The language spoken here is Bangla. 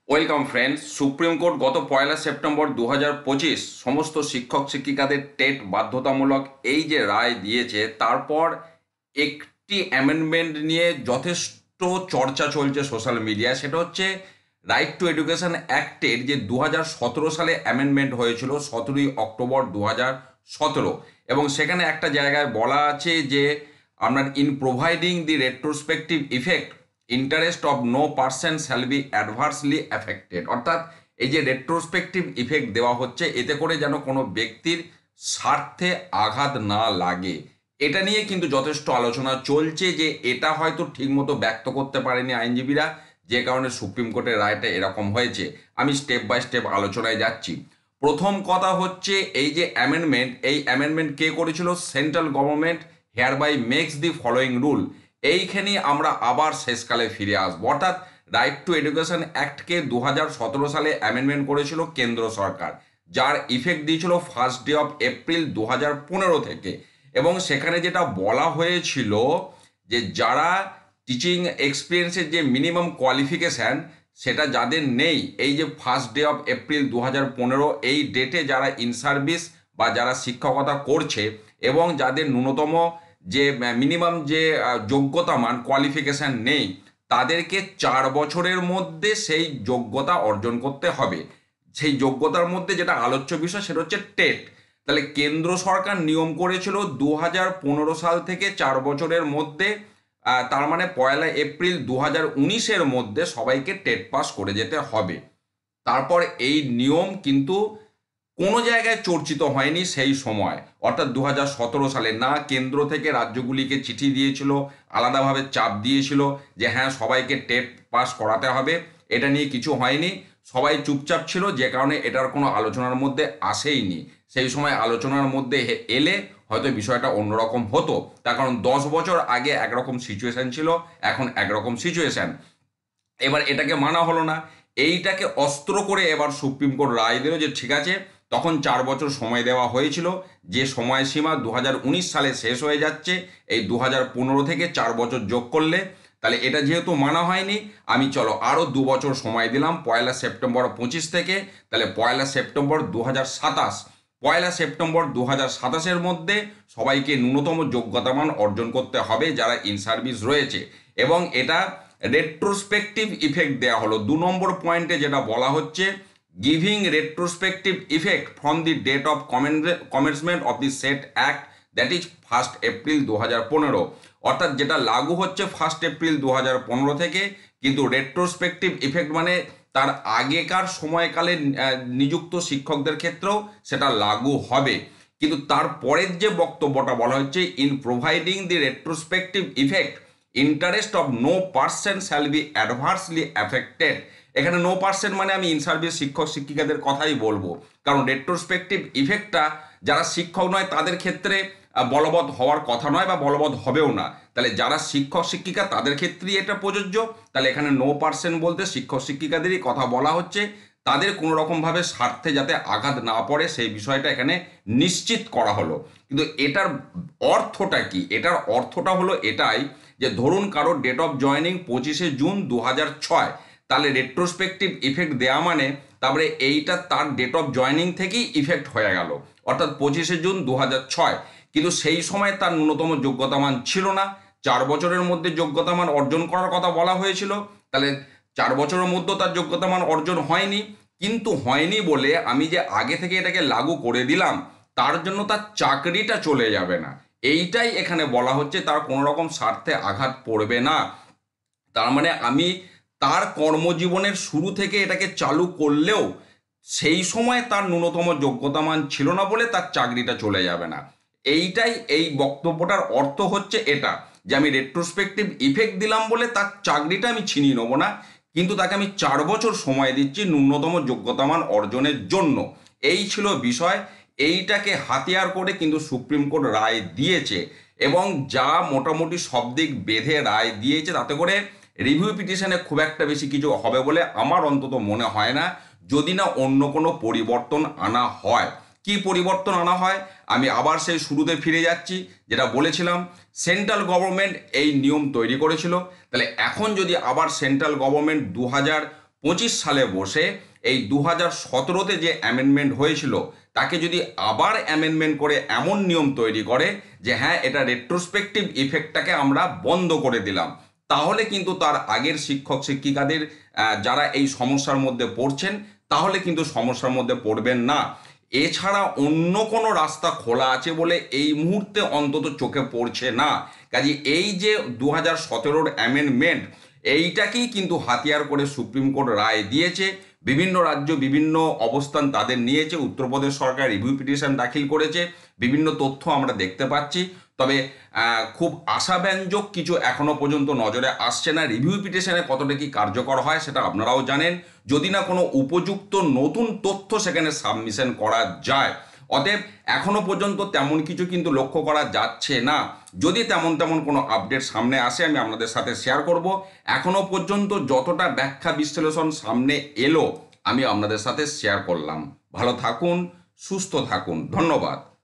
Welcome friends. সুপ্রিম কোর্ট গত 1 সেপ্টেম্বর 2025 সমস্ত শিক্ষক শিক্ষিকাদের টেট বাধ্যতামূলক এই যে রায় দিয়েছে, তারপর একটি অ্যামেন্ডমেন্ট নিয়ে যথেষ্ট চর্চা চলছে সোশ্যাল মিডিয়ায়। সেটা হচ্ছে রাইট টু এডুকেশন অ্যাক্টের যে 2017 সালে অ্যামেন্ডমেন্ট হয়েছিল 17 অক্টোবর 2017, এবং সেখানে একটা জায়গায় বলা আছে যে আপনার in providing the retrospective effect interest of no person shall be adversely affected. অর্থাৎ এই যে রেট্রোস্পেক্টিভ ইফেক্ট দেওয়া হচ্ছে, এতে করে যেন কোনো ব্যক্তির স্বার্থে আঘাত না লাগে, এটা নিয়ে কিন্তু যথেষ্ট আলোচনা চলছে যে এটা হয়তো ঠিকমতো ব্যক্ত করতে পারেনি আইনজীবীরা, যে কারণে সুপ্রিম কোর্টের রায়টা এরকম হয়েছে। আমি স্টেপ বাই স্টেপ আলোচনায় যাচ্ছি। প্রথম কথা হচ্ছে এই যে অ্যামেন্ডমেন্ট, এই অ্যামেন্ডমেন্ট কে করেছিল? Central government hereby makes the following rule. এইখানে আমরা আবার শেষকালে ফিরে আসবো। অর্থাৎ রাইট টু এডুকেশন অ্যাক্টকে 2017 সালে অ্যামেন্ডমেন্ট করেছিল কেন্দ্র সরকার, যার ইফেক্ট দিয়েছিল 1 এপ্রিল 2015 থেকে। এবং সেখানে যেটা বলা হয়েছিল যে যারা টিচিং এক্সপিরিয়েন্সের যে মিনিমাম কোয়ালিফিকেশান, সেটা যাদের নেই, এই যে 1 এপ্রিল 2015 এই ডেটে যারা ইন সার্ভিস বা যারা শিক্ষকতা করছে এবং যাদের ন্যূনতম যে মিনিমাম যে যোগ্যতা মান কোয়ালিফিকেশান নেই, তাদেরকে 4 বছরের মধ্যে সেই যোগ্যতা অর্জন করতে হবে। সেই যোগ্যতার মধ্যে যেটা আলোচ্য বিষয় সেটা হচ্ছে টেট। তাহলে কেন্দ্র সরকার নিয়ম করেছিল 2015 সাল থেকে 4 বছরের মধ্যে, তার মানে 1 এপ্রিল 2019-এর মধ্যে সবাইকে টেট পাস করে যেতে হবে। তারপর এই নিয়ম কিন্তু কোনো জায়গায় চর্চিত হয়নি সেই সময়, অর্থাৎ 2017 সালে না কেন্দ্র থেকে রাজ্যগুলিকে চিঠি দিয়েছিল, আলাদাভাবে চাপ দিয়েছিল যে হ্যাঁ সবাইকে টেট পাস করাতে হবে, এটা নিয়ে কিছু হয়নি। সবাই চুপচাপ ছিল, যে কারণে এটার কোনো আলোচনার মধ্যে আসেইনি। সেই সময় আলোচনার মধ্যে এলে হয়তো বিষয়টা অন্যরকম হতো, তার কারণ 10 বছর আগে একরকম সিচুয়েশান ছিল, এখন একরকম সিচুয়েশান। এবার এটাকে মানা হলো না, এইটাকে অস্ত্র করে এবার সুপ্রিম কোর্ট রায় দিল যে ঠিক আছে, তখন 4 বছর সময় দেওয়া হয়েছিল, যে সময়সীমা 2019 সালে শেষ হয়ে যাচ্ছে, এই 2015 থেকে 4 বছর যোগ করলে, তাহলে এটা যেহেতু মানা হয়নি, আমি চলো আরও 2 বছর সময় দিলাম 1 সেপ্টেম্বর 25 থেকে। তাহলে 1 সেপ্টেম্বর 2027, 1 সেপ্টেম্বর 2027-এর মধ্যে সবাইকে ন্যূনতম যোগ্যতামান অর্জন করতে হবে যারা ইন সার্ভিস রয়েছে। এবং এটা রেট্রোস্পেক্টিভ ইফেক্ট দেওয়া হলো 2 নম্বর পয়েন্টে, যেটা বলা হচ্ছে giving retrospective effect from the date of commencement of the set act, that is 1 April 2015। অর্থাৎ যেটা লাগু হচ্ছে 1 এপ্রিল 2015 থেকে, কিন্তু রেট্রোস্পেক্টিভ ইফেক্ট মানে তার আগেকার সময়কালে নিযুক্ত শিক্ষকদের ক্ষেত্রেও সেটা লাগু হবে। কিন্তু তারপরের যে বক্তব্যটা বলা হচ্ছে in providing the retrospective effect interest of no person shall be adversely affected. এখানে নো পার্সন মানে আমি ইন সার্ভিস শিক্ষক শিক্ষিকাদের কথাই বলবো, কারণ রেট্রোস্পেক্টিভ ইফেক্টটা যারা শিক্ষক নয় তাদের ক্ষেত্রে বলবৎ হওয়ার কথা নয় বা বলবৎ হবেও না। তাহলে যারা শিক্ষক শিক্ষিকা তাদের ক্ষেত্রেই এটা প্রযোজ্য। তাহলে এখানে নো পার্সন বলতে শিক্ষক শিক্ষিকাদেরই কথা বলা হচ্ছে, তাদের কোনো রকমভাবে স্বার্থে যাতে আঘাত না পড়ে সেই বিষয়টা এখানে নিশ্চিত করা হলো। কিন্তু এটার অর্থটা কি? এটার অর্থটা হলো এটাই যে ধরুন কারোর ডেট অফ জয়নিং 25 জুন 2006, তাহলে রেট্রোস্পেক্টিভ ইফেক্ট দেওয়া মানে তারপরে এইটা তার ডেট অফ জয়নিং থেকেই ইফেক্ট হয়ে গেল, অর্থাৎ 25 জুন 2006। কিন্তু সেই সময় তার ন্যূনতম যোগ্যতামান ছিল না, 4 বছরের মধ্যে যোগ্যতামান অর্জন করার কথা বলা হয়েছিল। তাহলে 4 বছরের মধ্যেও তার যোগ্যতামান অর্জন হয়নি, কিন্তু হয়নি বলে আমি যে আগে থেকে এটাকে লাগু করে দিলাম, তার জন্য তার চাকরিটা চলে যাবে না। এইটাই এখানে বলা হচ্ছে, তার কোনো রকম স্বার্থে আঘাত পড়বে না। তার মানে আমি তার কর্মজীবনের শুরু থেকে এটাকে চালু করলেও সেই সময় তার ন্যূনতম যোগ্যতামান ছিল না বলে তার চাকরিটা চলে যাবে না। এইটাই এই বক্তব্যটার অর্থ হচ্ছে এটা, যে আমি রেট্রোস্পেক্টিভ ইফেক্ট দিলাম বলে তার চাকরিটা আমি ছিনিয়ে নেবো না, কিন্তু তাকে আমি 4 বছর সময় দিচ্ছি ন্যূনতম যোগ্যতামান অর্জনের জন্য। এই ছিল বিষয়। এইটাকে হাতিয়ার করে কিন্তু সুপ্রিম কোর্ট রায় দিয়েছে, এবং যা মোটামুটি সব দিক বেঁধে রায় দিয়েছে, তাতে করে রিভিউ পিটিশনে খুব একটা বেশি কিছু হবে বলে আমার অন্তত মনে হয় না, যদি না অন্য কোনো পরিবর্তন আনা হয়। কি পরিবর্তন আনা হয়? আমি আবার সেই শুরুতে ফিরে যাচ্ছি, যেটা বলেছিলাম সেন্ট্রাল গভর্নমেন্ট এই নিয়ম তৈরি করেছিল। তাহলে এখন যদি আবার সেন্ট্রাল গভর্নমেন্ট সালে বসে এই 2017-তে যে অ্যামেন্ডমেন্ট হয়েছিল তাকে যদি আবার অ্যামেন্ডমেন্ট করে এমন নিয়ম তৈরি করে যে হ্যাঁ এটা রেট্রোস্পেক্টিভ ইফেক্টটাকে আমরা বন্ধ করে দিলাম, তাহলে কিন্তু তার আগের শিক্ষক শিক্ষিকাদের যারা এই সমস্যার মধ্যে পড়ছেন তাহলে কিন্তু সমস্যার মধ্যে পড়বেন না। এছাড়া অন্য কোনো রাস্তা খোলা আছে বলে এই মুহূর্তে অন্তত চোখে পড়ছে না। কাজে এই যে 2017-র অ্যামেন্ডমেন্ট, এইটাকেই কিন্তু হাতিয়ার করে সুপ্রিম কোর্ট রায় দিয়েছে। বিভিন্ন রাজ্য বিভিন্ন অবস্থান তাদের নিয়েছে। উত্তরপ্রদেশ সরকার রিভিউ পিটিশন দাখিল করেছে, বিভিন্ন তথ্য আমরা দেখতে পাচ্ছি। তবে খুব আশাব্যঞ্জক কিছু এখনো পর্যন্ত নজরে আসছে না। রিভিউ পিটিশনে কতটা কি কার্যকর হয় সেটা আপনারাও জানেন, যদি না কোনো উপযুক্ত নতুন তথ্য সেখানে সাবমিশন করা যায়। অতএব এখনো পর্যন্ত তেমন কিছু কিন্তু লক্ষ্য করা যাচ্ছে না। যদি তেমন কোনো আপডেট সামনে আসে আমি আপনাদের সাথে শেয়ার করব। এখনো পর্যন্ত যতটা ব্যাখ্যা বিশ্লেষণ সামনে এলো আমি আপনাদের সাথে শেয়ার করলাম। ভালো থাকুন, সুস্থ থাকুন, ধন্যবাদ।